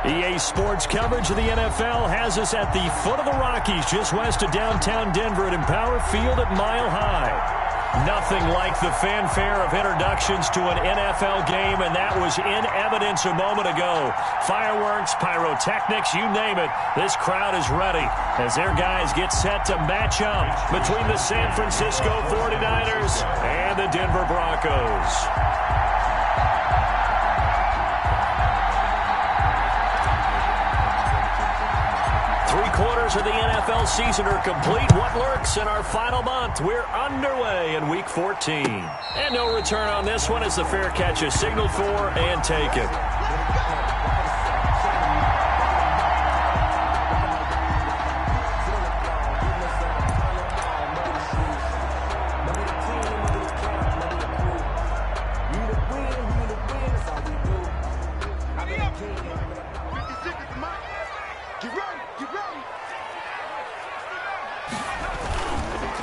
EA Sports coverage of the NFL has us at the foot of the Rockies, just west of downtown Denver at Empower Field at Mile High. Nothing like the fanfare of introductions to an NFL game, and that was in evidence a moment ago. Fireworks, pyrotechnics, you name it. This crowd is ready as their guys get set to match up between the San Francisco 49ers and the Denver Broncos. Three-quarters of the NFL season are complete. What lurks in our final month? We're underway in Week 14. And no return on this one as the fair catch is signaled for and taken.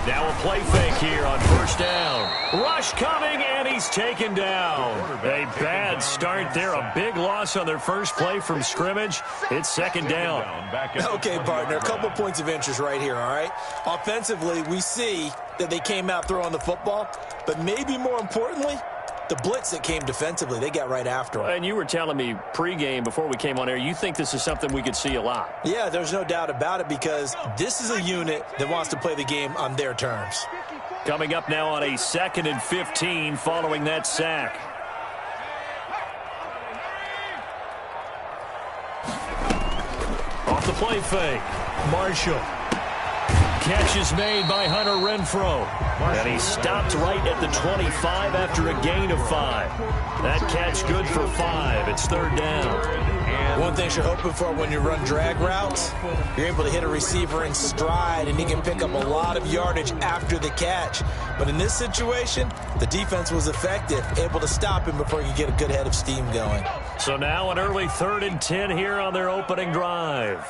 Now a play fake here on first down. Rush coming, and he's taken down. A bad start there. A big loss on their first play from scrimmage. It's second down. Okay, partner, a couple points of interest right here, all right? Offensively, we see that they came out throwing the football, but maybe more importantly, the blitz that came defensively, they got right after him. And you were telling me pregame before we came on air, you think this is something we could see a lot. Yeah, there's no doubt about it because this is a unit that wants to play the game on their terms. Coming up now on a 2nd and 15 following that sack. Off the play fake. Marshall. Catch is made by Hunter Renfrow. And he stopped right at the 25 after a gain of 5. That catch good for 5. It's third down. One thing you're hoping for when you run drag routes, you're able to hit a receiver in stride, and he can pick up a lot of yardage after the catch. But in this situation, the defense was effective, able to stop him before he could get a good head of steam going. So now an early 3rd and 10 here on their opening drive.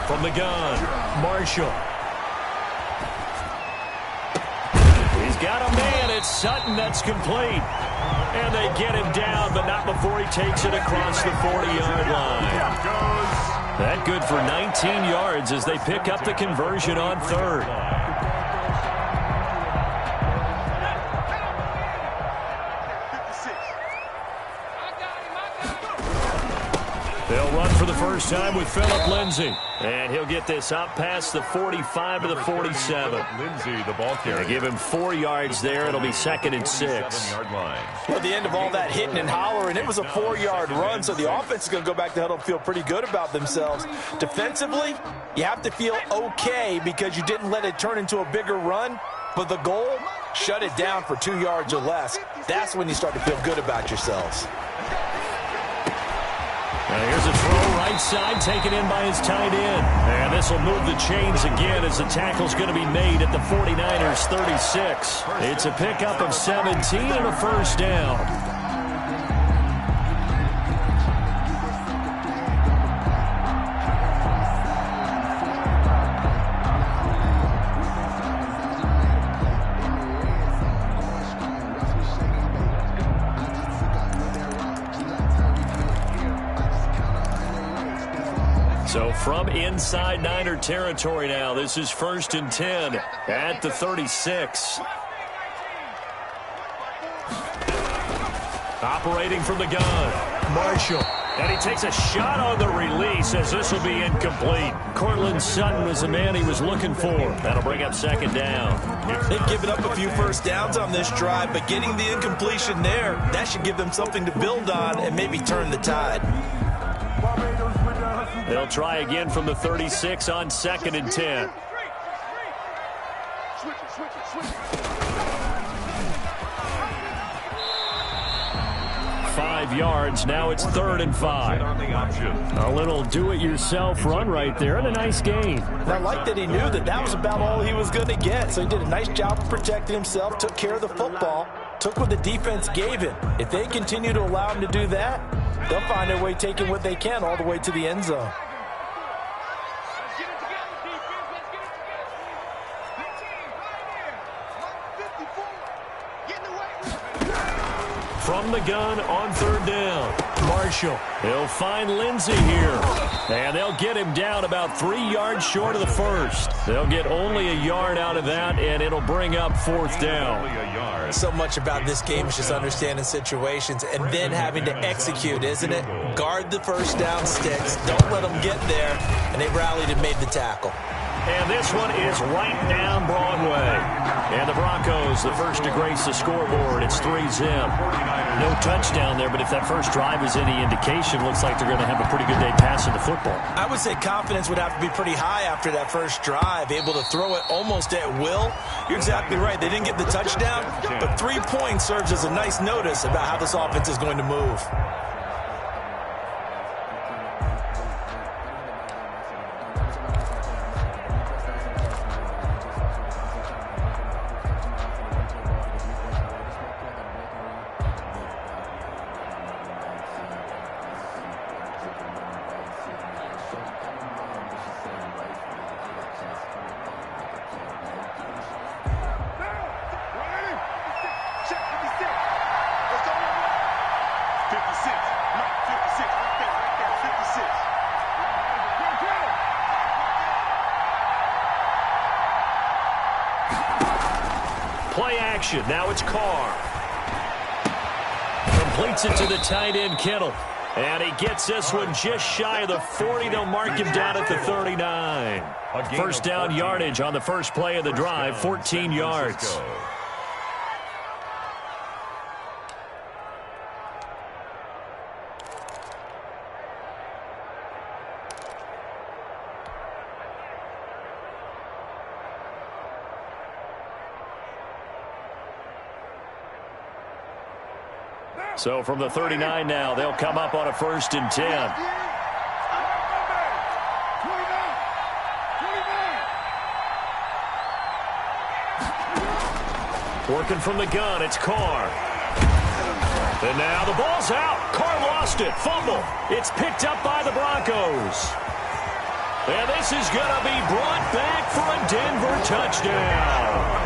From the gun, Marshall. He's got a man. It's Sutton that's complete. And they get him down, but not before he takes it across the 40-yard line. That good for 19 yards as they pick up the conversion on 3rd. They'll run for the first time with Phillip Lindsay. And he'll get this up past the 45 to the 47. Lindsay, the ball carrier. They give him 4 yards there. It'll be 2nd and 6. Well, at the end of all that hitting and hollering, it was a 4-yard run, so the offense is going to go back to huddle and feel pretty good about themselves. Defensively, you have to feel okay because you didn't let it turn into a bigger run. But the goal, shut it down for 2 yards or less. That's when you start to feel good about yourselves. Now here's a throw right side, taken in by his tight end. And this will move the chains again as the tackle's going to be made at the 49ers 36. It's a pickup of 17 and a first down. So from inside Niner territory now, this is 1st and 10 at the 36. Operating from the gun, Marshall. And he takes a shot on the release as this will be incomplete. Cortland Sutton was the man he was looking for. That'll bring up 2nd down. They've given up a few first downs on this drive, but getting the incompletion there, that should give them something to build on and maybe turn the tide. They'll try again from the 36 on 2nd and 10. Five yards. Now it's 3rd and 5. A little do-it-yourself run right there and a nice gain. And I like that he knew that that was about all he was going to get. So he did a nice job of protecting himself, took care of the football, took what the defense gave him. If they continue to allow him to do that, they'll find their way taking what they can all the way to the end zone. from the gun on third down. Marshall. He'll find Lindsey here. And they'll get him down about 3 yards short of the first. They'll get only a yard out of that, and it'll bring up fourth down. So much about this game is just understanding situations and then having to execute, isn't it? Guard the first down sticks. Don't let them get there. And they rallied and made the tackle. And this one is right down Broadway. And the Broncos, the first to grace the scoreboard. It's 3-0. No touchdown there, but if that first drive is any indication, looks like they're going to have a pretty good day passing the football. I would say confidence would have to be pretty high after that first drive, able to throw it almost at will. You're exactly right. They didn't get the touchdown, but 3 points serves as a nice notice about how this offense is going to move. Play action. Now it's Carr. Completes it to the tight end, Kittle. And he gets this one just shy of the 40. They'll mark him down at the 39. First down yardage on the first play of the drive, 14 yards. So from the 39 now, they'll come up on a 1st and 10. Working from the gun, it's Carr. And now the ball's out. Carr lost it. Fumble. It's picked up by the Broncos. And this is going to be brought back for a Denver touchdown.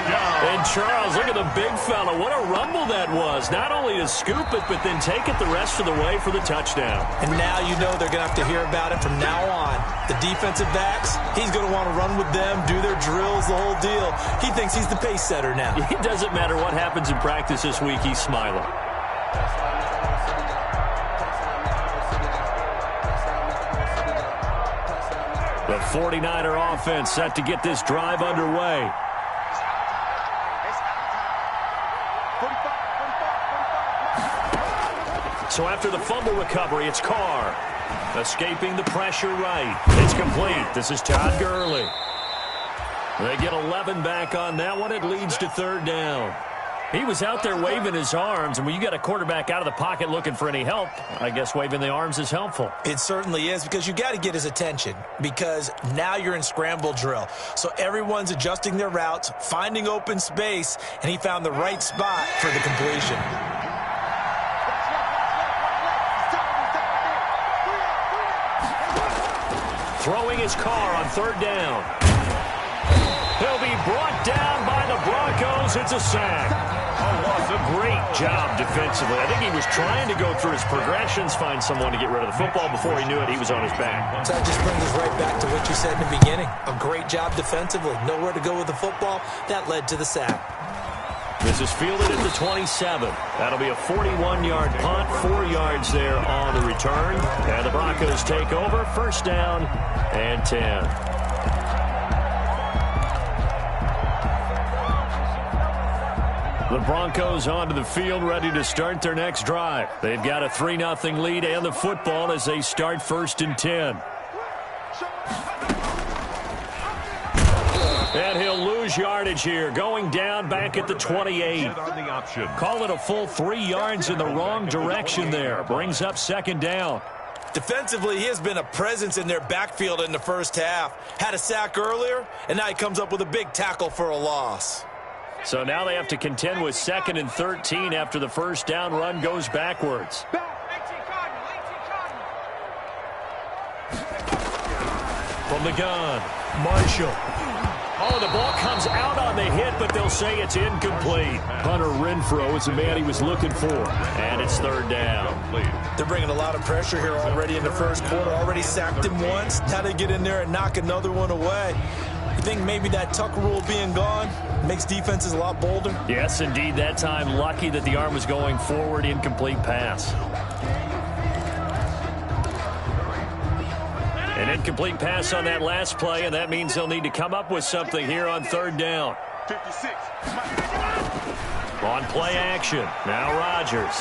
And Charles, look at the big fella. What a rumble that was. Not only to scoop it, but then take it the rest of the way for the touchdown. And now you know they're going to have to hear about it from now on. The defensive backs, he's going to want to run with them, do their drills, the whole deal. He thinks he's the pace setter now. It doesn't matter what happens in practice this week. He's smiling. The 49er offense set to get this drive underway. So after the fumble recovery, it's Carr. Escaping the pressure right. It's complete. This is Todd Gurley. They get 11 back on that one. It leads to third down. He was out there waving his arms, and when you got a quarterback out of the pocket looking for any help, I guess waving the arms is helpful. It certainly is, because you got to get his attention, because now you're in scramble drill. So everyone's adjusting their routes, finding open space, and he found the right spot for the completion. Throwing his Carr on third down. He'll be brought down by the Broncos. It's a sack. A great job defensively. I think he was trying to go through his progressions, find someone to get rid of the football. Before he knew it, he was on his back. So that just brings us right back to what you said in the beginning. A great job defensively. Nowhere to go with the football. That led to the sack. This is fielded at the 27. That'll be a 41-yard punt, 4 yards there on the return. And the Broncos take over, first down and 10. The Broncos onto the field, ready to start their next drive. They've got a 3-0 lead and the football as they start 1st and 10. And he'll lose yardage here, going down back at the 28. Call it a full 3 yards in the wrong direction there. Brings up second down. Defensively, he has been a presence in their backfield in the first half. Had a sack earlier, and now he comes up with a big tackle for a loss. So now they have to contend with 2nd and 13 after the first down run goes backwards. From the gun, Marshall. Oh, the ball comes out on the hit, but they'll say it's incomplete. Hunter Renfrow is the man he was looking for. And it's third down. They're bringing a lot of pressure here already in the first quarter. Already sacked him once. Now they get in there and knock another one away. You think maybe that tuck rule being gone makes defenses a lot bolder? Yes, indeed. That time, lucky that the arm was going forward. Incomplete pass. An incomplete pass on that last play, and that means they'll need to come up with something here on third down. 56. On play action. Now Rodgers.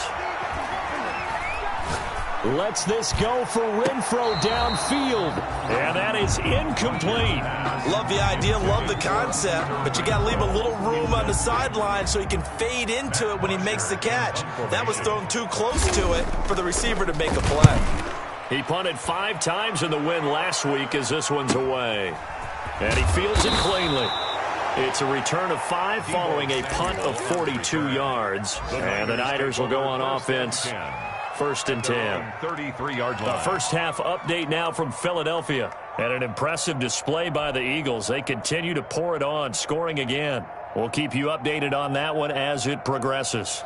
Lets this go for Renfrow downfield. And that is incomplete. Love the idea, love the concept, but you got to leave a little room on the sideline so he can fade into it when he makes the catch. That was thrown too close to it for the receiver to make a play. He punted 5 times in the win last week as this one's away. And he fields it cleanly. It's a return of 5 following a punt of 42 yards. And the Niners will go on offense. First and 10. 33 yards line. The first half update now from Philadelphia. And an impressive display by the Eagles. They continue to pour it on, scoring again. We'll keep you updated on that one as it progresses.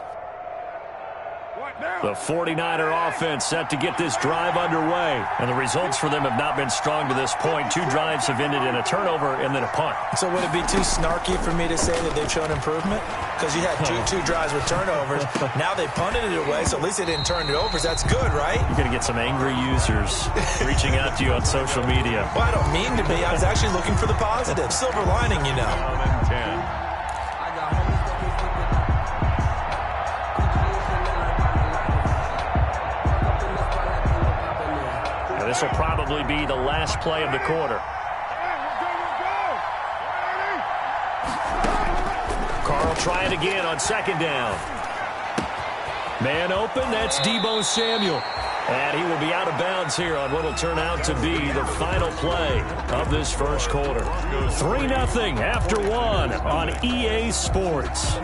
The 49er offense set to get this drive underway. And the results for them have not been strong to this point. 2 drives have ended in a turnover and then a punt. So would it be too snarky for me to say that they've shown improvement? Because you had two drives with turnovers. Now they punted it away, so at least they didn't turn it over. So that's good, right? You're going to get some angry users reaching out to you on social media. Well, I don't mean to be. I was actually looking for the positive. Silver lining, you know. 10. This will probably be the last play of the quarter. Carl trying again on second down. Man open, that's Deebo Samuel. And he will be out of bounds here on what will turn out to be the final play of this first quarter. 3-0 after 1 on EA Sports.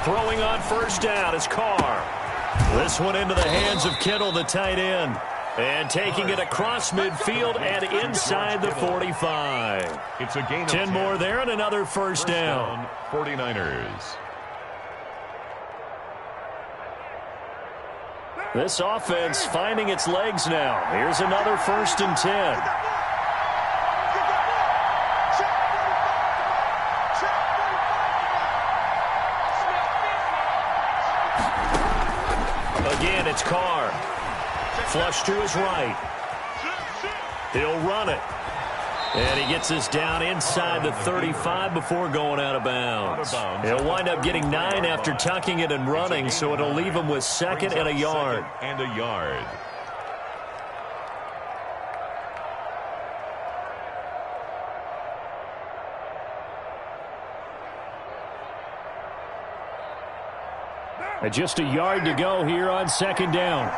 Throwing on first down is Carr. This one into the hands of Kittle, the tight end. And taking it across midfield and inside the 45. It's a gain of 10 more there and another first down. 49ers. This offense finding its legs now. Here's another first and 10. Again, it's Carr. Flush to his right. He'll run it. And he gets this down inside the 35 before going out of bounds. He'll wind up getting 9 after tucking it and running, so it'll leave him with second and a yard. And just a yard to go here on second down.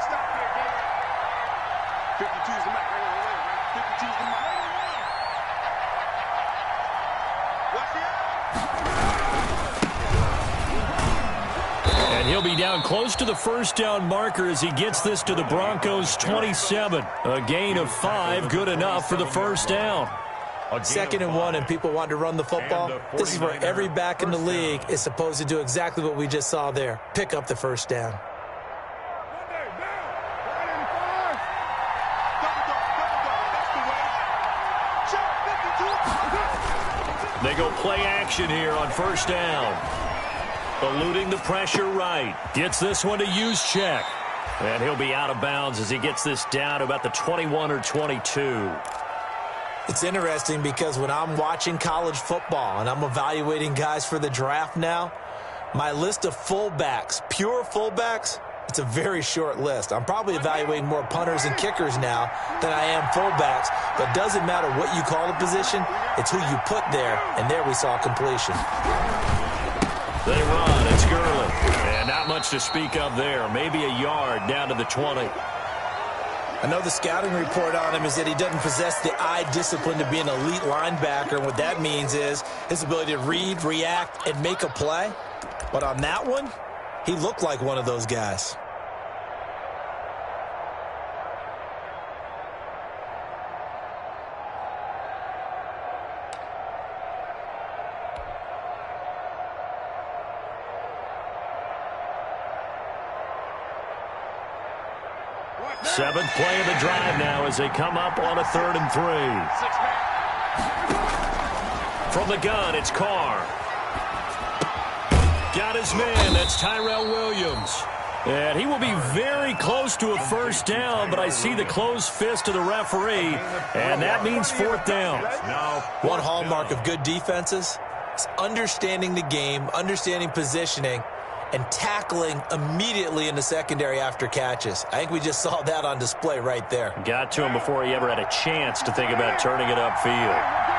And he'll be down close to the first down marker as he gets this to the Broncos' 27. A gain of 5, good enough for the first down. 2nd and 1 and people want to run the football. This is where every back in the league is supposed to do exactly what we just saw there. Pick up the first down. They go play action here on first down. Eluding the pressure right. Gets this one to Juszczyk. And he'll be out of bounds as he gets this down to about the 21 or 22. It's interesting because when I'm watching college football and I'm evaluating guys for the draft now, my list of fullbacks, pure fullbacks, it's a very short list. I'm probably evaluating more punters and kickers now than I am fullbacks, but it doesn't matter what you call the position, it's who you put there, and there we saw completion. They run, it's Gurley, and not much to speak of there, maybe a yard down to the 20. I know the scouting report on him is that he doesn't possess the eye discipline to be an elite linebacker. And what that means is his ability to read, react, and make a play. But on that one, he looked like one of those guys. Seventh play of the drive now as they come up on a 3rd and 3. From the gun, it's Carr. Got his man. That's Tyrell Williams. And he will be very close to a first down, but I see the closed fist of the referee, and that means 4th down. One hallmark of good defenses is understanding the game, understanding positioning, and tackling immediately in the secondary after catches. I think we just saw that on display right there. Got to him before he ever had a chance to think about turning it upfield.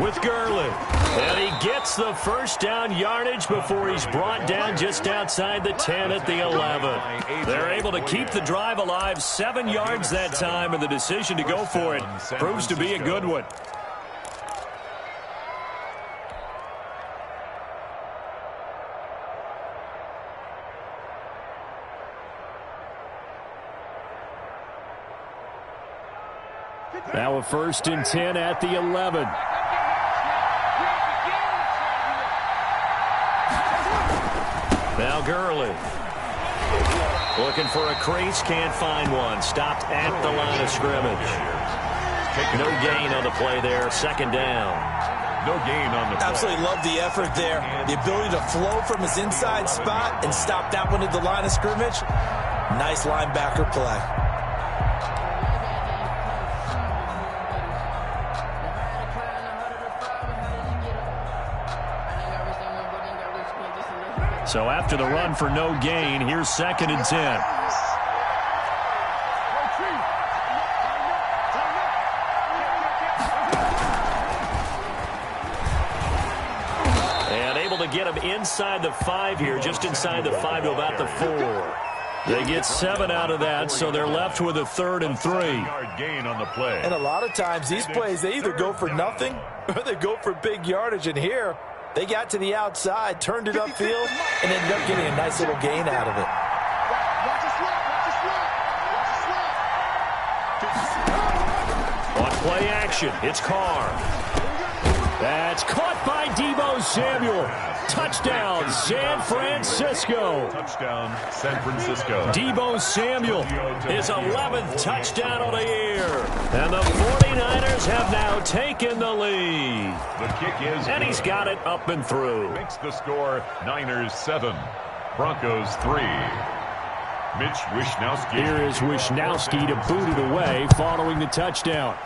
With Gurley. And he gets the first down yardage before he's brought down just outside the 10 at the 11. They're able to keep the drive alive, 7 yards that time, and the decision to go for it proves to be a good one. Now a 1st and 10 at the 11. Now Gurley. Looking for a crease, can't find one. Stopped at the line of scrimmage. No gain on the play there, 2nd down. No gain on the play. Absolutely love the effort there. The ability to flow from his inside spot and stop that one at the line of scrimmage. Nice linebacker play. So after the run for no gain, here's 2nd and 10. And able to get him inside the 5 here, just inside the 5 to about the 4. They get 7 out of that, so they're left with a 3rd and 3. Gain on the play. And a lot of times these plays, they either go for nothing or they go for big yardage. And here, they got to the outside, turned it upfield, and ended up getting a nice little gain out of it. On play action, it's Carr. That's caught by Deebo Samuel. Touchdown, San Francisco. Touchdown, San Francisco. Deebo Samuel, his 11th touchdown of the year. And the 49ers have now taken the lead. The kick is and he's got it up and through. Makes the score Niners 7, Broncos 3. Mitch Wishnowsky. Here is Wishnowsky to boot it away following the touchdown.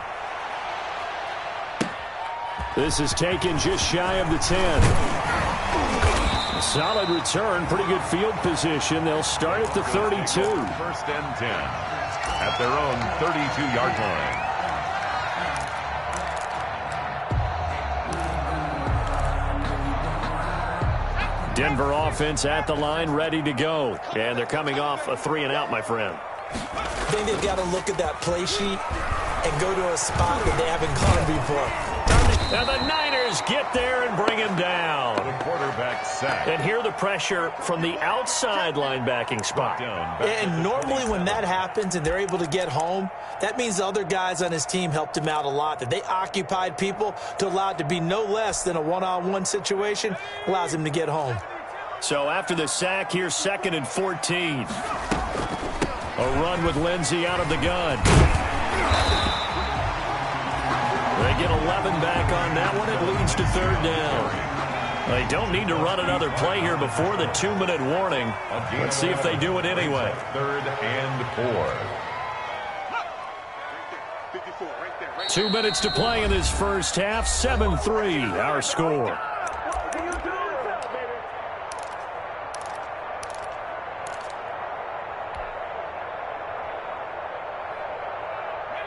This is taken just shy of the 10. Solid return, pretty good field position. They'll start at the 32. 1st and 10 at their own 32-yard line. Denver offense at the line, ready to go. And they're coming off a 3-and-out, my friend. I think they've got to look at that play sheet and go to a spot that they haven't gone before. And the Niners get there and bring him down. The quarterback sack. And here the pressure from the outside linebacking spot. And normally when that happens and they're able to get home, that means the other guys on his team helped him out a lot. That they occupied people to allow it to be no less than a one-on-one situation, allows him to get home. So after the sack, here's 2nd and 14. A run with Lindsey out of the gun. They get 11 back on that one. It leads to 3rd down. They don't need to run another play here before the 2-minute warning. Let's see if they do it anyway. 3rd and 4. 2 minutes to play in this first half. 7-3, our score.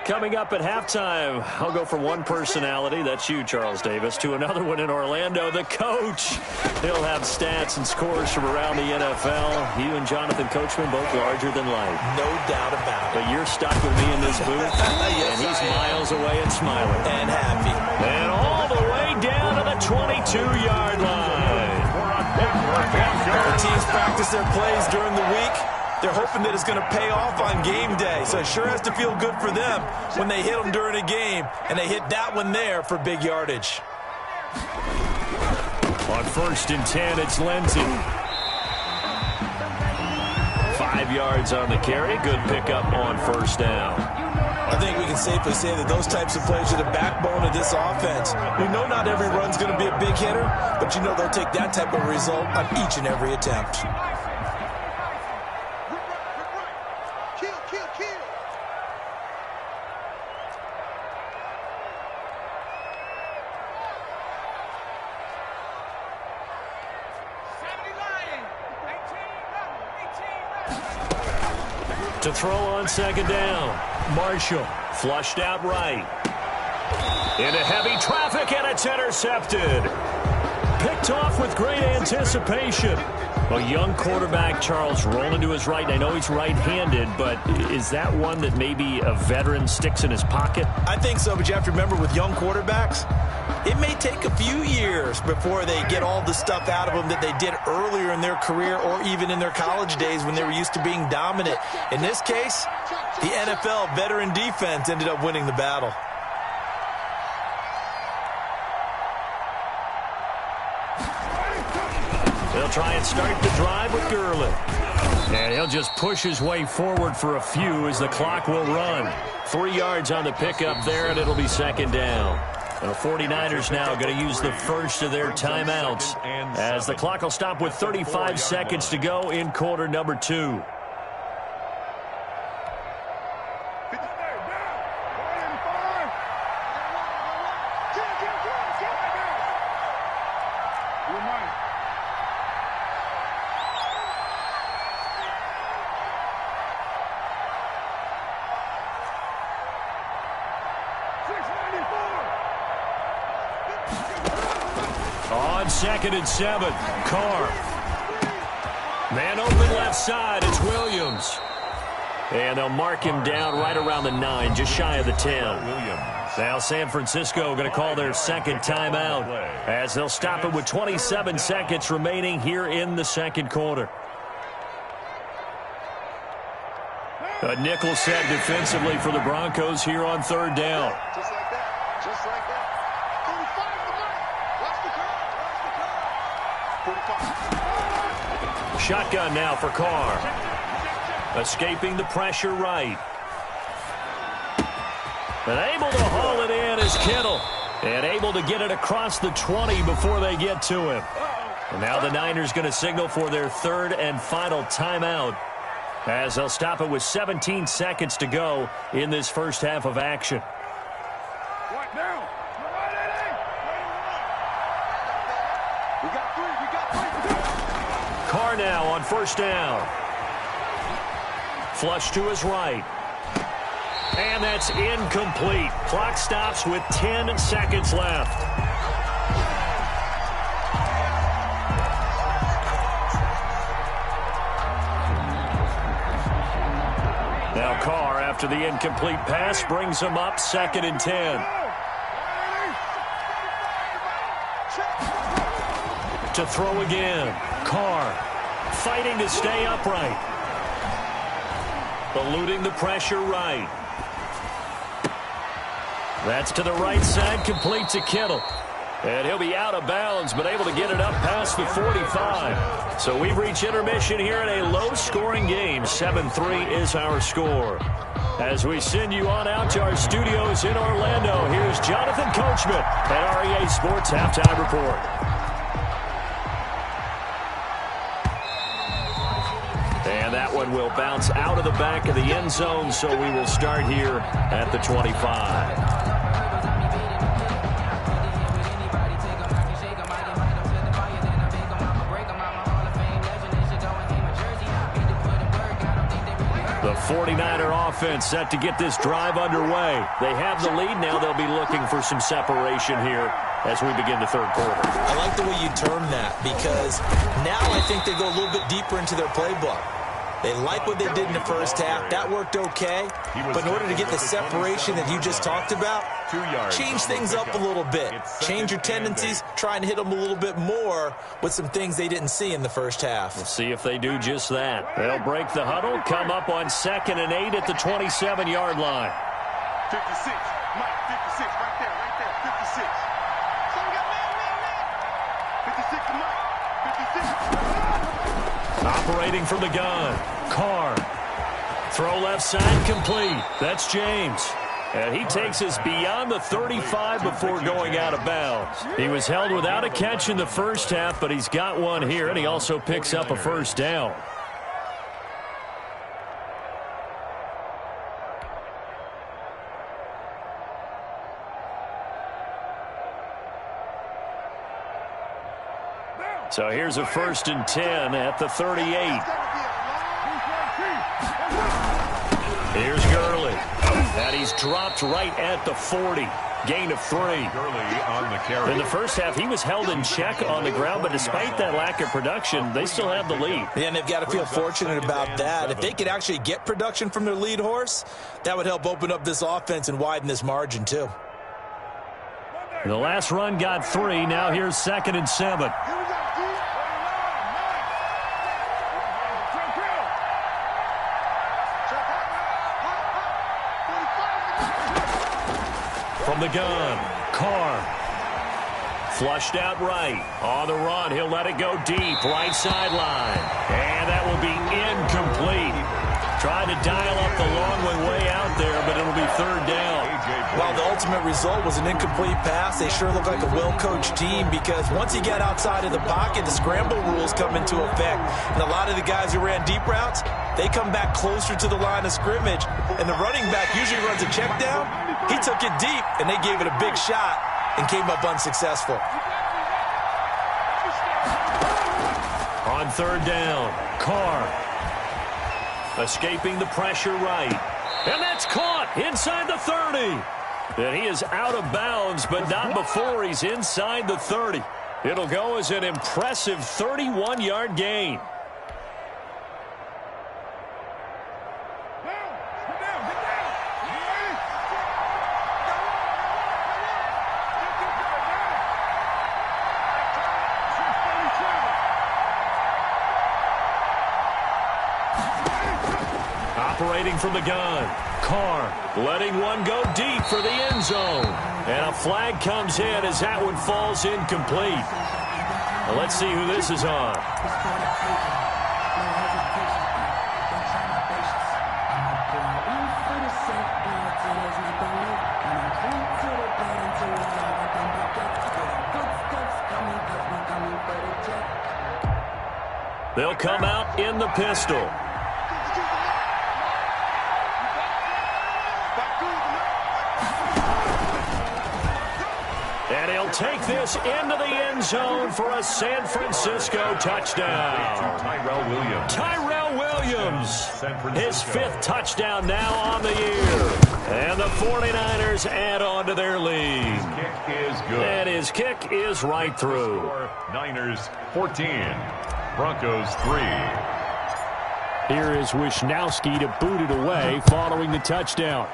Coming up at halftime, I'll go from one personality, that's you, Charles Davis, to another one in Orlando, the coach. He'll have stats and scores from around the NFL. You and Jonathan Coachman, both larger than life. No doubt about it. But you're stuck with me in this booth, yes, and he's miles away and smiling. And happy. And all the way down to the 22-yard line. The teams practice their plays during the week. They're hoping that it's going to pay off on game day. So it sure has to feel good for them when they hit them during a game. And they hit that one there for big yardage. On 1st and 10, it's Lindsey. 5 yards on the carry. Good pickup on 1st down. I think we can safely say that those types of plays are the backbone of this offense. We know not every run's going to be a big hitter, but you know they'll take that type of result on each and every attempt. To throw on 2nd down. Marshall flushed out right. Into heavy traffic, and it's intercepted. Picked off with great anticipation. A young quarterback, Charles, rolling to his right. I know he's right-handed, but is that one that maybe a veteran sticks in his pocket? I think so, but you have to remember with young quarterbacks, it may take a few years before they get all the stuff out of them that they did earlier in their career or even in their college days when they were used to being dominant. In this case, the NFL veteran defense ended up winning the battle. They'll try and start the drive with Gurley. And he'll just push his way forward for a few as the clock will run. 3 yards on the pickup there, and it'll be 2nd down. The 49ers now going to use the first of their timeouts as the clock will stop with 35 seconds to go in quarter number 2. On 2nd and 7, Carr. Man open left side, it's Williams. And they'll mark him down right around the 9, just shy of the 10. Now San Francisco going to call their 2nd timeout as they'll stop it with 27 seconds remaining here in the 2nd quarter. A nickel set defensively for the Broncos here on 3rd down. Just like that. Just like that. 45 the money. Watch the curve. Watch the curve. 45. Shotgun now for Carr. Escaping the pressure right. And able to haul it in is Kittle. And able to get it across the 20 before they get to him. And now the Niners going to signal for their 3rd and final timeout as they'll stop it with 17 seconds to go in this first half of action. Right now. We got three. Carr now on 1st down. Flush to his right. And that's incomplete. Clock stops with 10 seconds left. Now Carr, after the incomplete pass, brings him up 2nd and 10. To throw again. Carr fighting to stay upright. Eluding the pressure right. That's to the right side, complete to Kittle. And he'll be out of bounds, but able to get it up past the 45. So we've reached intermission here in a low-scoring game. 7-3 is our score. As we send you on out to our studios in Orlando, here's Jonathan Coachman at REA Sports Halftime Report. And that one will bounce out of the back of the end zone, so we will start here at the 25. The 49er offense set to get this drive underway. They have the lead now. They'll be looking for some separation here as we begin the third quarter. I like the way you term that because now I think they go a little bit deeper into their playbook. They like what they did in the first half. That worked okay. But in order to get the separation that you just talked about, change things up a little bit. Change your tendencies. Try and hit them a little bit more with some things they didn't see in the first half. We'll see if they do just that. They'll break the huddle, come up on 2nd and 8 at the 27-yard line. 56. Mike, 56. Right there. 56. Someone got man. 56 to Mike. 56. Operating from the gun. Carr. Throw left side complete. That's James. And he takes us beyond the 35 before going out of bounds. He was held without a catch in the first half, but he's got one here, and he also picks up a first down. So here's a 1st and 10 at the 38. Here's Gurley. And he's dropped right at the 40. Gain of 3. Gurley on the carry. In the first half, he was held in check on the ground, but despite that lack of production, they still have the lead. Yeah, and they've got to feel fortunate about that. If they could actually get production from their lead horse, that would help open up this offense and widen this margin, too. The last run got 3. Now here's 2nd and 7. From the gun, Carr. Flushed out right. On the run, he'll let it go deep. Right sideline. And that will be incomplete. Tried to dial up the long way out there, but it'll be 3rd down. While the ultimate result was an incomplete pass, they sure look like a well-coached team because once you get outside of the pocket, the scramble rules come into effect. And a lot of the guys who ran deep routes, they come back closer to the line of scrimmage. And the running back usually runs a check down. He took it deep, and they gave it a big shot and came up unsuccessful. On 3rd down, Carr. Escaping the pressure right. And that's caught inside the 30. And he is out of bounds, but not before he's inside the 30. It'll go as an impressive 31-yard gain. Operating from the gun, Carr letting one go deep for the end zone. And a flag comes in as that one falls incomplete. Well, let's see who this is on. They'll come out in the pistol. And he'll take this into the end zone for a San Francisco touchdown. Tyrell Williams, his 5th touchdown now on the year. And the 49ers add on to their lead. His kick is good. And his kick is right through. Niners 14, Broncos 3. Here is Wisnowski to boot it away following the touchdown.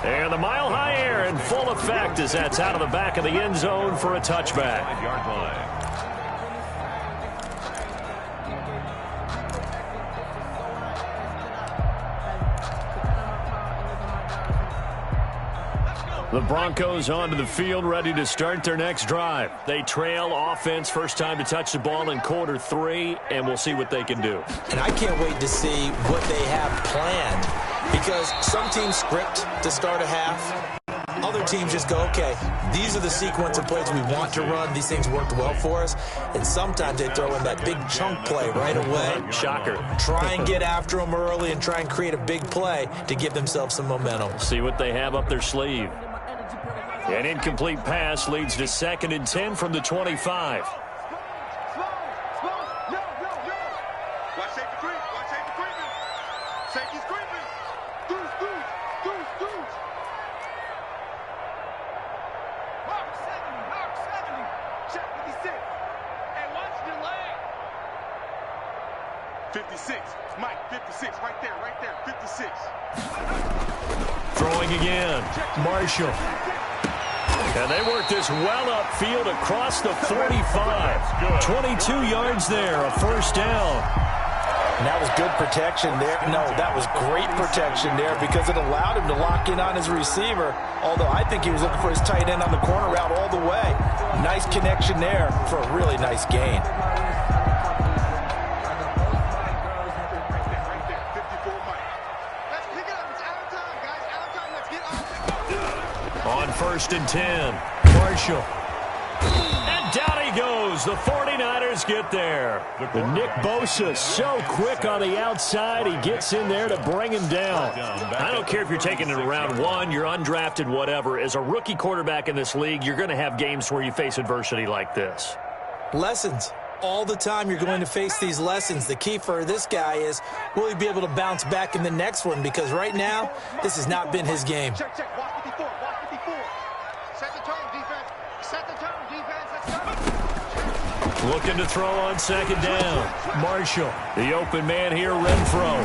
And the mile-high air in full effect as that's out of the back of the end zone for a touchback. 5-yard line. The Broncos onto the field, ready to start their next drive. They trail offense, first time to touch the ball in quarter 3, and we'll see what they can do. And I can't wait to see what they have planned because some teams script to start a half. Other teams just go, okay, these are the sequence of plays we want to run. These things worked well for us. And sometimes they throw in that big chunk play right away. Shocker. Try and get after them early and try and create a big play to give themselves some momentum. See what they have up their sleeve. An incomplete pass leads to 2nd and 10 from the 25. 56. Mike, 56. Right there, 56. Throwing again. Marshall. And they work this well upfield across the 45. 22 yards there, a first down. And that was good protection there. No, that was great protection there because it allowed him to lock in on his receiver, although I think he was looking for his tight end on the corner route all the way. Nice connection there for a really nice gain. On 1st and 10, Marshall. And down he goes. The 49ers get there. The Nick Bosa so quick on the outside. He gets in there to bring him down. I don't care if you're taking it in round 1, you're undrafted, whatever. As a rookie quarterback in this league, you're going to have games where you face adversity like this. Lessons. All the time you're going to face these lessons. The key for this guy is, will he be able to bounce back in the next one? Because right now, this has not been his game. Check. Watch 54. Watch 54. Set the tone, defense. Set the tone, defense. Let's go. Looking to throw on 2nd down. Marshall, the open man here, Renfro.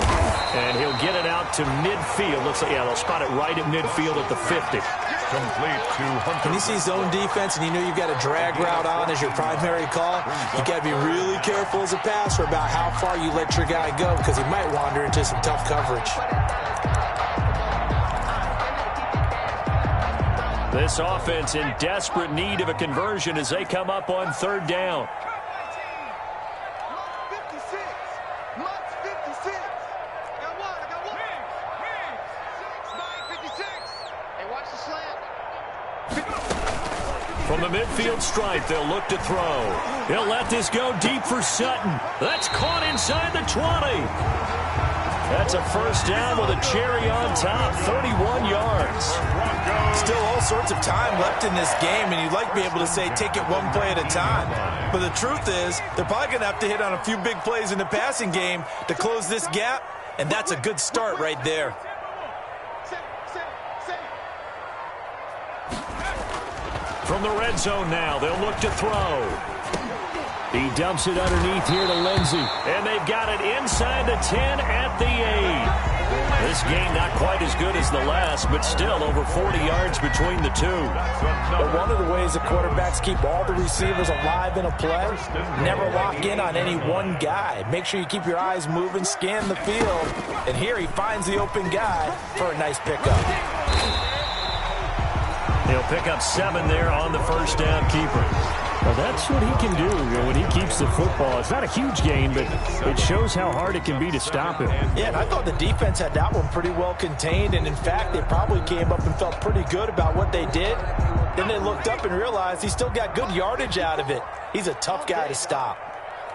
And he'll get it out to midfield. Looks like, yeah, they'll spot it right at midfield at the 50. Complete to Hunter. When you see zone defense and you know you've got a drag route on as your primary call, you got to be really careful as a passer about how far you let your guy go because he might wander into some tough coverage. This offense in desperate need of a conversion as they come up on 3rd down. 56. Much 56. I got one. 56. Hey, watch the slant. From the midfield stripe, they'll look to throw. He'll let this go deep for Sutton. That's caught inside the 20. That's a first down with a cherry on top, 31 yards. Still all sorts of time left in this game, and you'd like to be able to say take it one play at a time. But the truth is, they're probably going to have to hit on a few big plays in the passing game to close this gap, and that's a good start right there. From the red zone now, they'll look to throw. He dumps it underneath here to Lindsey. And they've got it inside the 10 at the 8. This game not quite as good as the last, but still over 40 yards between the two. But one of the ways that quarterbacks keep all the receivers alive in a play, never lock in on any one guy. Make sure you keep your eyes moving, scan the field. And here he finds the open guy for a nice pickup. He'll pick up 7 there on the first down keeper. Well, that's what he can do when he keeps the football. It's not a huge game, but it shows how hard it can be to stop him. Yeah, and I thought the defense had that one pretty well contained, and in fact, they probably came up and felt pretty good about what they did. Then they looked up and realized he still got good yardage out of it. He's a tough guy to stop.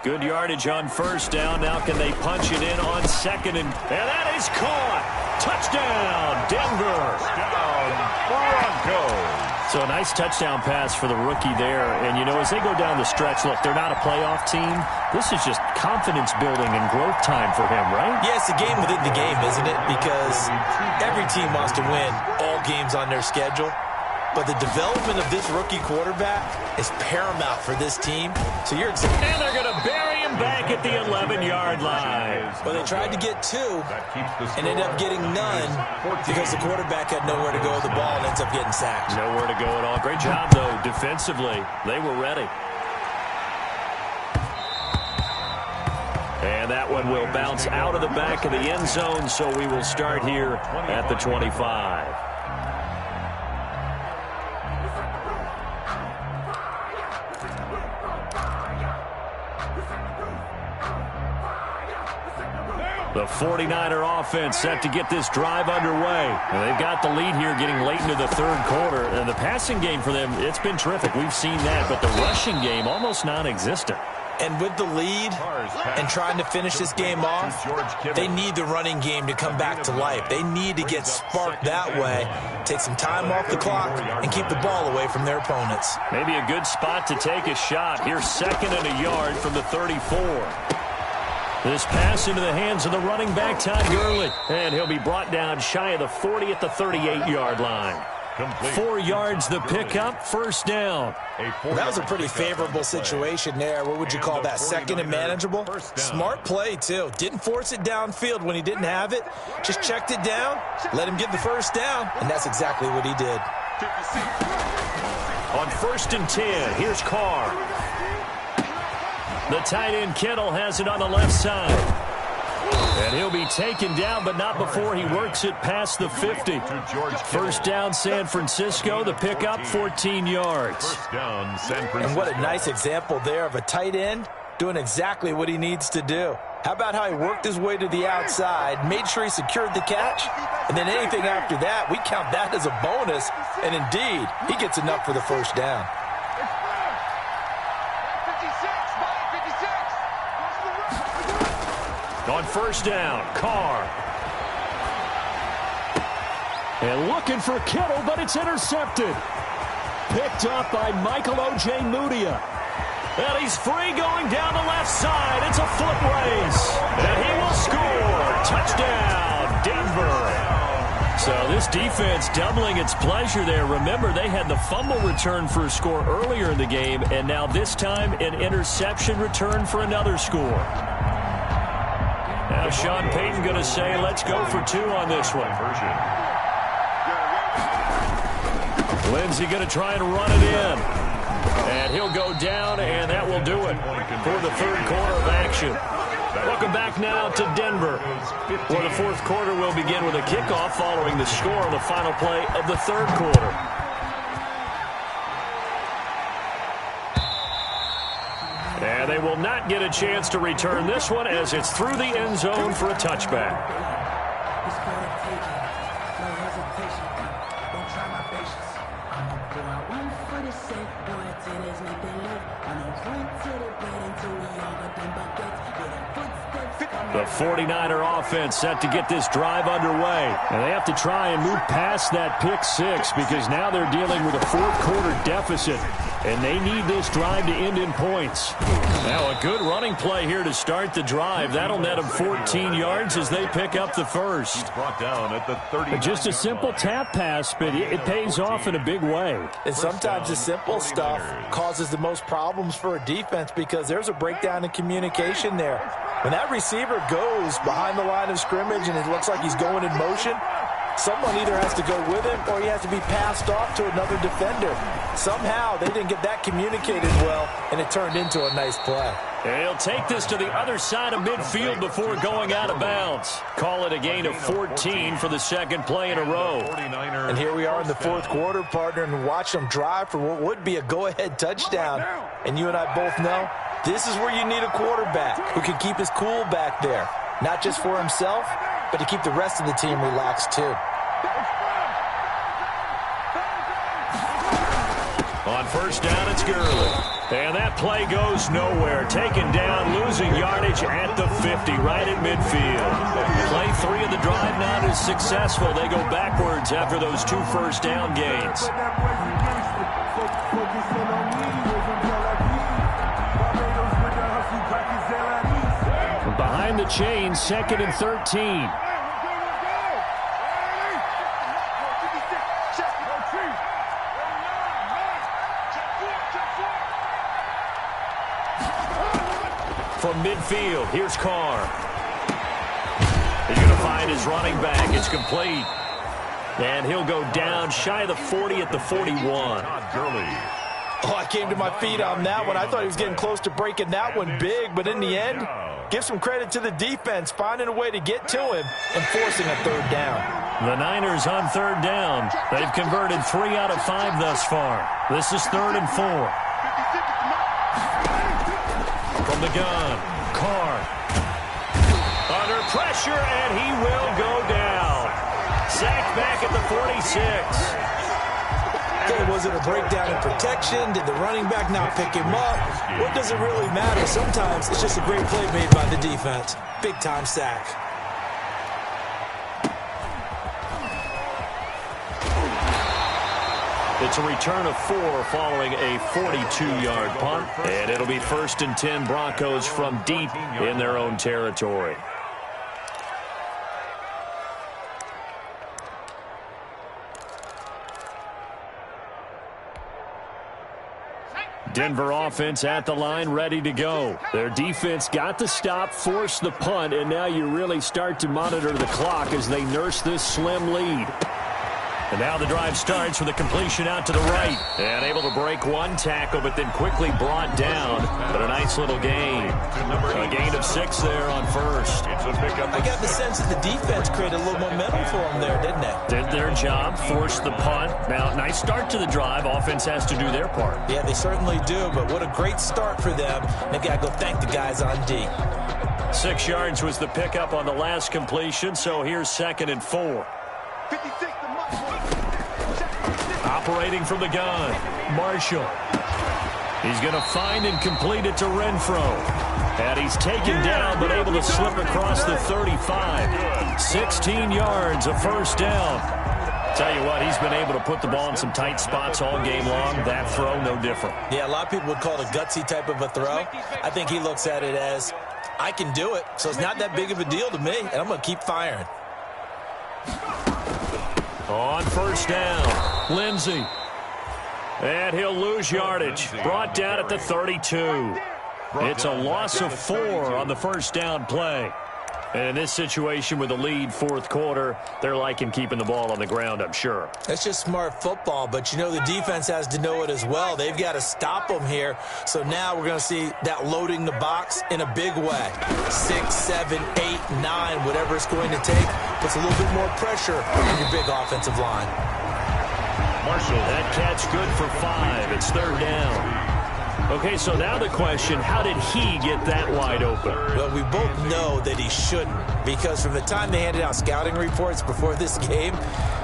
Good yardage on first down. Now can they punch it in on 2nd? And that is caught. Touchdown, Denver. Broncos. So a nice touchdown pass for the rookie there. And, you know, as they go down the stretch, look, they're not a playoff team. This is just confidence building and growth time for him, right? Yeah, it's a game within the game, isn't it? Because every team wants to win all games on their schedule. But the development of this rookie quarterback is paramount for this team. So you're excited. And they're going to bury him back at the 11-yard line. Well, they tried to get 2 and ended up getting none because the quarterback had nowhere to go with the ball and ends up getting sacked. Nowhere to go at all. Great job, though, defensively. They were ready. And that one will bounce out of the back of the end zone, so we will start here at the 25. The 49er offense set to get this drive underway. And they've got the lead here getting late into the 3rd quarter. And the passing game for them, it's been terrific. We've seen that. But the rushing game, almost non-existent. And with the lead and trying to finish this game off, they need the running game to come back to life. They need to get sparked that way, take some time off the clock, and keep the ball away from their opponents. Maybe a good spot to take a shot. Here's 2nd and a yard from the 34. This pass into the hands of the running back, Todd Gurley. And he'll be brought down shy of the 40 at the 38-yard line. 4 yards the pickup, first down. Well, that was a pretty favorable situation there. What would you call that? Second and manageable? Smart play, too. Didn't force it downfield when he didn't have it. Just checked it down, let him get the first down, and that's exactly what he did. On 1st and 10, here's Carr. The tight end Kittle has it on the left side. And he'll be taken down, but not before he works it past the 50. First down, San Francisco. The pickup, 14 yards. And what a nice example there of a tight end doing exactly what he needs to do. How about how he worked his way to the outside, made sure he secured the catch, and then anything after that, we count that as a bonus. And indeed, he gets enough for the first down. On 1st down, Carr. And looking for Kittle, but it's intercepted. Picked up by Michael O.J. Mudia. And he's free going down the left side. It's a foot race. And he will score. Touchdown, Denver. So this defense doubling its pleasure there. Remember, they had the fumble return for a score earlier in the game, and now this time an interception return for another score. Now Sean Payton going to say, let's go for 2 on this one. Lindsey going to try and run it in. And he'll go down, and that will do it for the 3rd quarter of action. Welcome back now to Denver, where the 4th quarter will begin with a kickoff following the score on the final play of the 3rd quarter. And they will not get a chance to return this one as it's through the end zone for a touchback. The 49er offense set to get this drive underway. And they have to try and move past that pick 6 because now they're dealing with a 4th quarter deficit. And they need this drive to end in points. Now a good running play here to start the drive. That'll net them 14 yards as they pick up the first. Brought down at the 30. Just a simple tap pass, but it pays off in a big way. And sometimes the simple stuff causes the most problems for a defense because there's a breakdown in communication there. When that receiver goes behind the line of scrimmage and it looks like he's going in motion, someone either has to go with him or he has to be passed off to another defender. Somehow they didn't get that communicated well, and it turned into a nice play. And he'll take this to the other side of midfield before going out of bounds. Call it a gain of 14 for the 2nd play in a row. And here we are in the 4th quarter, partner, and watch them drive for what would be a go-ahead touchdown. And you and I both know this is where you need a quarterback who can keep his cool back there, not just for himself, but to keep the rest of the team relaxed too. On 1st down, it's Gurley. And that play goes nowhere. Taken down, losing yardage at the 50, right at midfield. Play 3 of the drive not as successful. They go backwards after those 2 first down gains. Behind the chains, 2nd and 13. From midfield, here's Carr. He's going to find his running back. It's complete. And he'll go down shy of the 40 at the 41. Oh, I came to my feet on that one. I thought he was getting close to breaking that one big, but in the end, give some credit to the defense, finding a way to get to him and forcing a 3rd down. The Niners on 3rd down. They've converted 3 out of 5 thus far. This is 3rd and 4. From the gun, Carr. Under pressure, and he will go down. Sacked back at the 46. Okay, was it a breakdown in protection? Did the running back not pick him up? What does it really matter? Sometimes it's just a great play made by the defense. Big-time sack. It's a return of 4 following a 42-yard punt, and it'll be 1st and 10 Broncos from deep in their own territory. Denver offense at the line, ready to go. Their defense got the stop, forced the punt, and now you really start to monitor the clock as they nurse this slim lead. And now the drive starts with a completion out to the right. And able to break one tackle, but then quickly brought down. But a nice little gain. A gain of 6 there on first. I got the sense that the defense created a little momentum for them there, didn't they? Did their job, forced the punt. Now, nice start to the drive. Offense has to do their part. Yeah, they certainly do, but what a great start for them. They got to go thank the guys on D. 6 yards was the pickup on the last completion, so here's 2nd and 4. 56. Operating from the gun, Marshall. He's going to find and complete it to Renfro. And he's taken down, but able to slip across the 35. 16 yards, a first down. Tell you what, he's been able to put the ball in some tight spots all game long. That throw, no different. Yeah, a lot of people would call it a gutsy type of a throw. I think he looks at it as, I can do it, so it's not that big of a deal to me, and I'm going to keep firing. On first down, Lindsey. And he'll lose yardage. Brought down at the 32. It's a loss of 4 on the first down play. And in this situation with the lead, 4th quarter, they're liking keeping the ball on the ground, I'm sure. That's just smart football, but you know the defense has to know it as well. They've got to stop them here. So now we're going to see that loading the box in a big way. 6, 7, 8, 9, whatever it's going to take, puts a little bit more pressure on your big offensive line. Marshall, that catch good for 5. It's 3rd down. Okay, so now the question, how did he get that wide open? Well, we both know that he shouldn't, because from the time they handed out scouting reports before this game,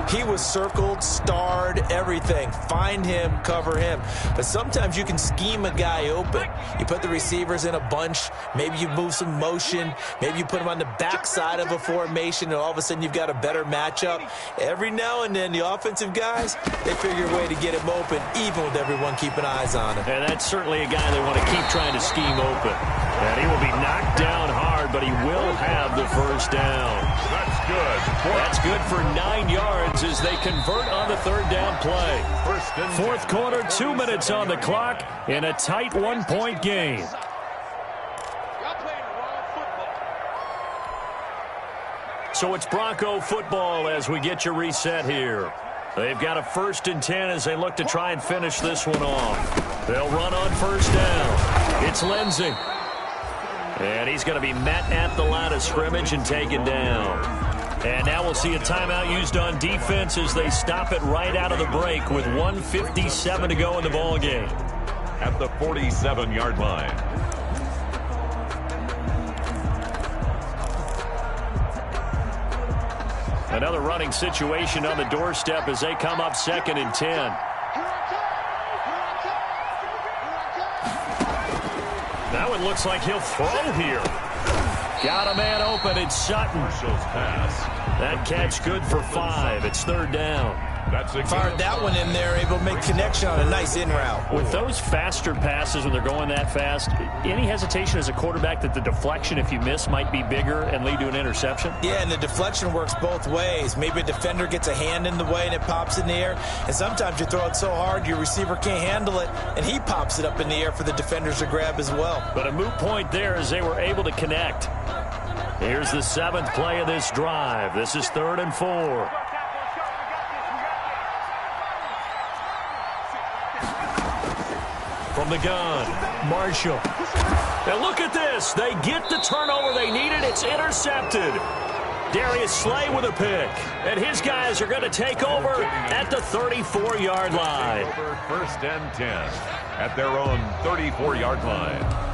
he was circled, starred, everything. Find him, cover him. But sometimes you can scheme a guy open. You put the receivers in a bunch. Maybe you move some motion. Maybe you put him on the backside of a formation, and all of a sudden you've got a better matchup. Every now and then, the offensive guys, they figure a way to get him open, even with everyone keeping eyes on him. And that's certainly a guy they want to keep trying to scheme open. And he will be knocked down hard, but he will have the first down. That's good. That's good for 9 yards as they convert on the 3rd down play. 4th quarter, 2 minutes on the clock in a tight 1-point game. So it's Bronco football as we get you reset here. They've got a 1st and 10 as they look to try and finish this one off. They'll run on first down. It's Lindsey. And he's going to be met at the line of scrimmage and taken down. And now we'll see a timeout used on defense as they stop it right out of the break with 1:57 to go in the ballgame. At the 47-yard line. Another running situation on the doorstep as they come up 2nd and 10. That one looks like he'll throw here. Got a man open. It's Sutton. That catch good for 5. It's 3rd down. Fired that one in there, able to make connection on a nice in route. With those faster passes when they're going that fast, any hesitation as a quarterback that the deflection, if you miss, might be bigger and lead to an interception? Yeah, and the deflection works both ways. Maybe a defender gets a hand in the way and it pops in the air. And sometimes you throw it so hard your receiver can't handle it, and he pops it up in the air for the defenders to grab as well. But a moot point there as they were able to connect. Here's the 7th play of this drive. This is 3rd and 4. From the gun, Marshall. Now look at this. They get the turnover they needed. It's intercepted. Darius Slay with a pick. And his guys are going to take over at the 34-yard line. 1st and 10 at their own 34-yard line.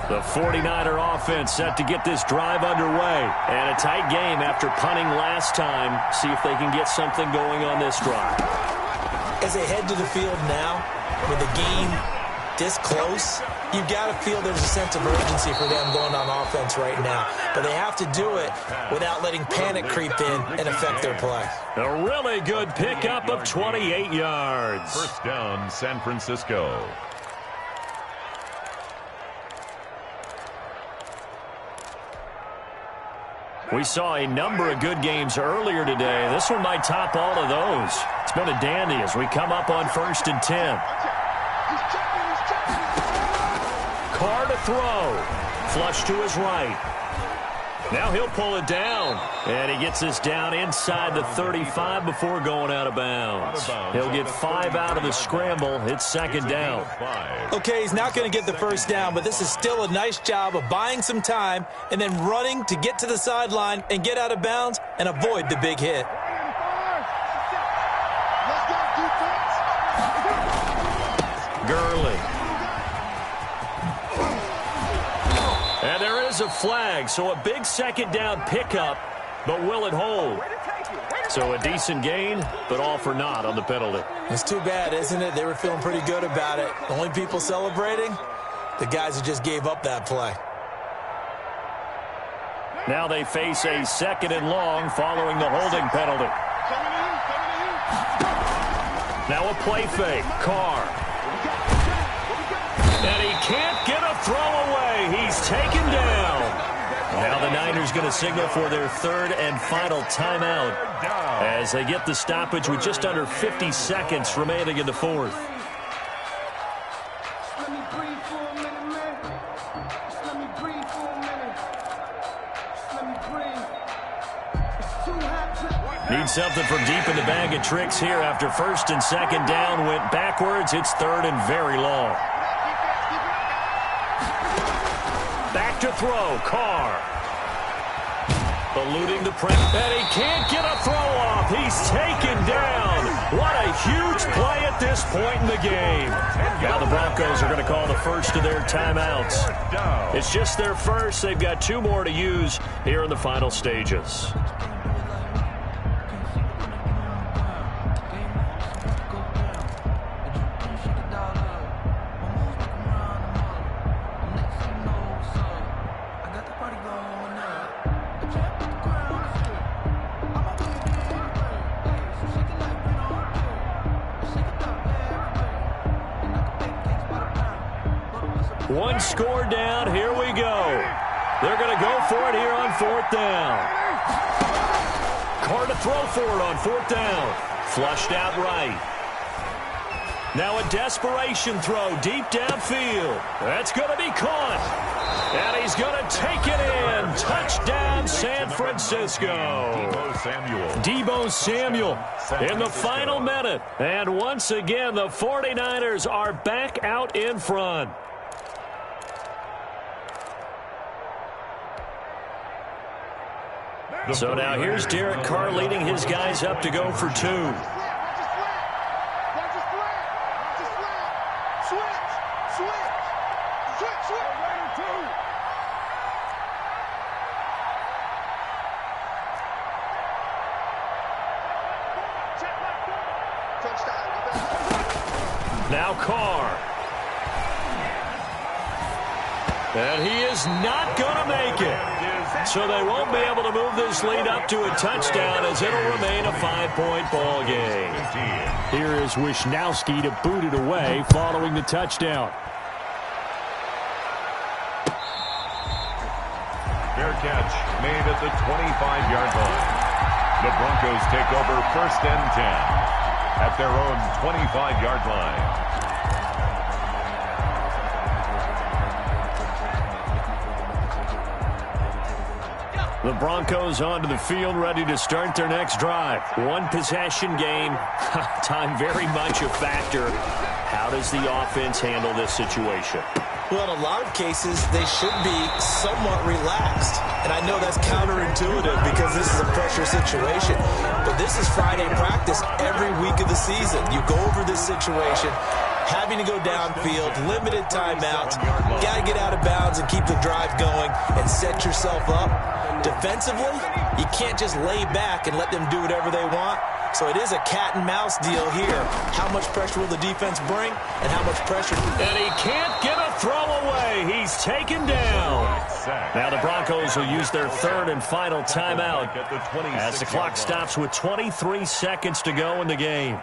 The 49er offense set to get this drive underway. And a tight game after punting last time. See if they can get something going on this drive. As they head to the field now, with the game this close, you've got to feel there's a sense of urgency for them going on offense right now. But they have to do it without letting panic creep in and affect their play. A really good pickup of 28 yards. 1st down, San Francisco. We saw a number of good games earlier today. This one might top all of those. It's been a dandy as we come up on 1st and 10. Carr to throw. Flush to his right. Now he'll pull it down. And he gets this down inside the 35 before going out of bounds. He'll get 5 out of the scramble. It's 2nd down. Okay, he's not going to get the first down, but this is still a nice job of buying some time and then running to get to the sideline and get out of bounds and avoid the big hit. Gurley. And there is a flag, so a big 2nd down pickup, but will it hold? So a decent gain, but all for naught on the penalty. It's too bad, isn't it? They were feeling pretty good about it. The only people celebrating, the guys who just gave up that play. Now they face a 2nd and long following the holding penalty. Now a play fake. Carr. And he can't get a throw away. He's taken down. Now the Niners going to signal for their 3rd and final timeout as they get the stoppage with just under 50 seconds remaining in the 4th. Need something from deep in the bag of tricks here after 1st and 2nd down went backwards. It's 3rd and very long. Back to throw. Carr. Eluding the press. And he can't get a throw off. He's taken down. What a huge play at this point in the game. Now the Broncos are going to call the first of their timeouts. It's just their first. They've got 2 more to use here in the final stages. One score down. Here we go. They're going to go for it here on 4th down. Carr to throw for it on 4th down. Flushed out right. Now a desperation throw deep downfield. That's going to be caught. And he's going to take it in. Touchdown, San Francisco. Deebo Samuel in the final minute. And once again, the 49ers are back out in front. So now here's Derek Carr leading his guys up to go for 2. Now Carr. And he is not going to make it. So they won't be able to move this lead up to a touchdown as it'll remain a 5-point ball game. Here is Wisnowski to boot it away following the touchdown. Fair catch made at the 25-yard line. The Broncos take over 1st and 10 at their own 25-yard line. The Broncos onto the field, ready to start their next drive. 1-possession game. Time very much a factor. How does the offense handle this situation? Well, in a lot of cases, they should be somewhat relaxed. And I know that's counterintuitive because this is a pressure situation. But this is Friday practice every week of the season. You go over this situation, having to go downfield, limited timeouts, got to get out of bounds and keep the drive going and set yourself up. Defensively, you can't just lay back and let them do whatever they want. So it is a cat and mouse deal here. How much pressure will the defense bring and how much pressure? And he can't get a throw away. He's taken down. Now the Broncos will use their 3rd and final timeout as the clock stops with 23 seconds to go in the game.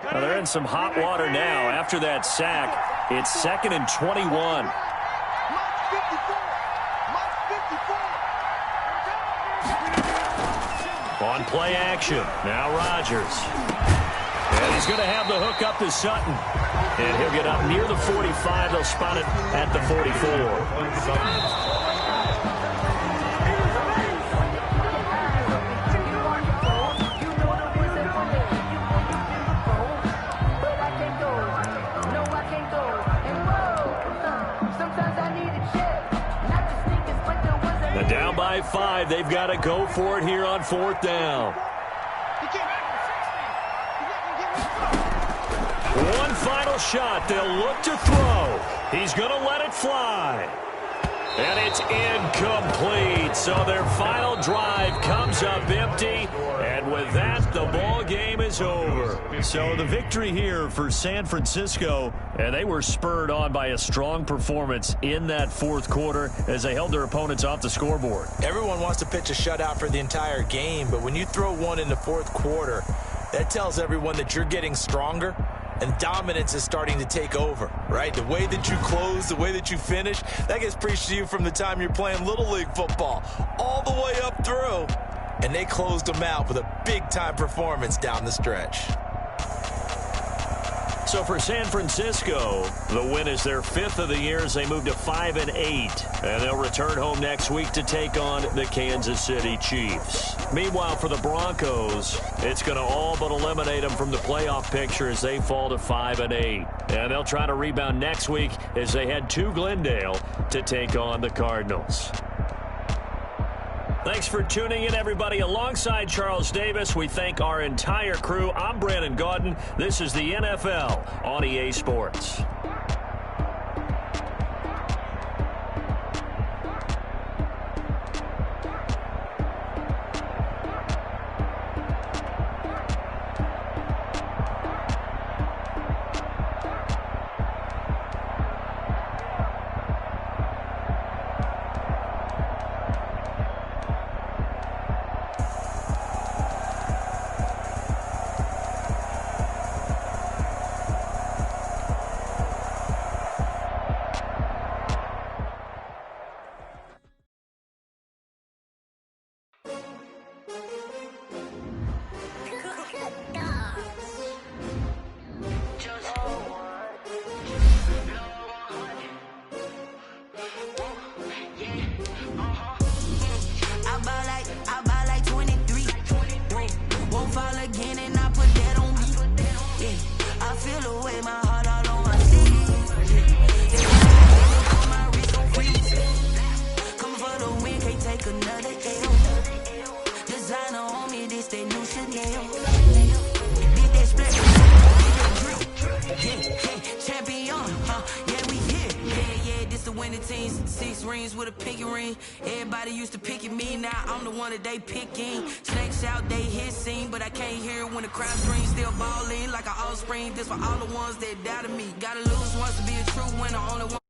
Well, they're in some hot water now after that sack. It's 2nd and 21. On play action, now Rodgers. And he's going to have the hook up to Sutton. And he'll get up near the 45. They'll spot it at the 44. Down by 5. They've got to go for it here on 4th down. One final shot. They'll look to throw. He's going to let it fly. And it's incomplete. So their final drive comes up empty. And with that, the ball game is over. So the victory here for San Francisco. And they were spurred on by a strong performance in that 4th quarter as they held their opponents off the scoreboard. Everyone wants to pitch a shutout for the entire game, but when you throw one in the 4th quarter, that tells everyone that you're getting stronger and dominance is starting to take over, right? The way that you close, the way that you finish, that gets preached to you from the time you're playing Little League football all the way up through. And they closed them out with a big-time performance down the stretch. So for San Francisco, the win is their 5th of the year as they move to 5-8. And they'll return home next week to take on the Kansas City Chiefs. Meanwhile, for the Broncos, it's going to all but eliminate them from the playoff picture as they fall to 5-8. And they'll try to rebound next week as they head to Glendale to take on the Cardinals. Thanks for tuning in, everybody. Alongside Charles Davis, we thank our entire crew. I'm Brandon Gaudin. This is the NFL on EA Sports. They picking snakes out, they hissing, but I can't hear it when the crowd screams. Still balling like an offspring. This for all the ones that doubted me. Gotta lose once to be a true winner. Only one.